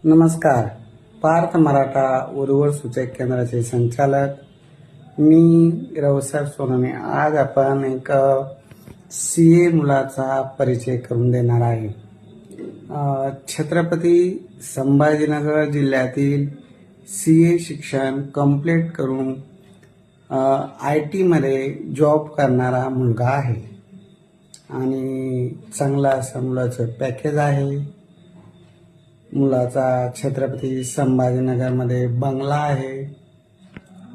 नमस्कार. पार्थ मराठा उर्वळ सूचक केंद्राचे संचालक मी रावसाहेब सोनवणे. आज आपण एक सीए मुलाचा परिचय करून देणार आहे. छत्रपती संभाजीनगर जिल्ह्यातील सीए शिक्षण कंप्लीट करून IT मध्ये जॉब करणारा मुलगा आहे आणि चांगला असं मुलाचं पॅकेज आहे. मुलाचा छत्रपती संभाजीनगरमध्ये बंगला आहे.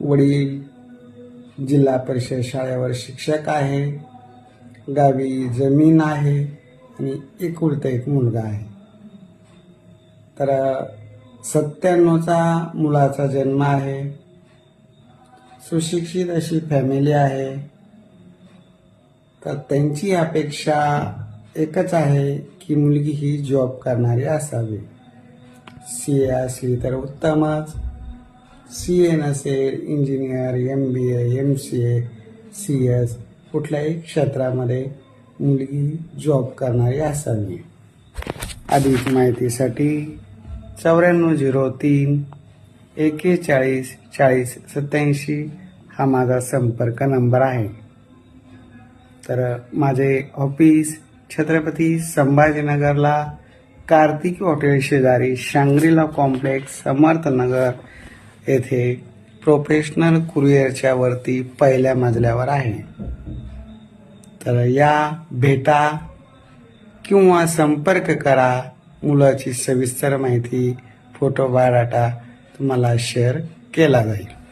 वडील जिल्हा परिषद शाळेवर शिक्षक आहे. गावी जमीन आहे आणि एकुलता एक मुलगा आहे. तर 97चा मुलाचा जन्म आहे. सुशिक्षित अशी फॅमिली आहे. तर त्यांची अपेक्षा एकच आहे की मुलगी ही जॉब करणारी असावी. सीए असली तर उत्तमच. सीए नसेल इंजिनियर, MBA, MCA, CS कुठल्याही क्षेत्रामध्ये मुलगी जॉब करणारी असावी. अधिक माहितीसाठी 9403 41 40 87 हा माझा संपर्क नंबर आहे. तर माझे ऑफिस छत्रपती संभाजीनगरला कार्तिक हॉटेल शेजारी शांग्रीला कॉम्प्लेक्स समर्थनगर येथे प्रोफेशनल कुरिअरच्या वरती पहिल्या मजल्यावर आहे. तर या भेटा किंवा संपर्क करा. मुलाची सविस्तर माहिती फोटो बायोडाटा तुम्हाला शेअर केला जाईल.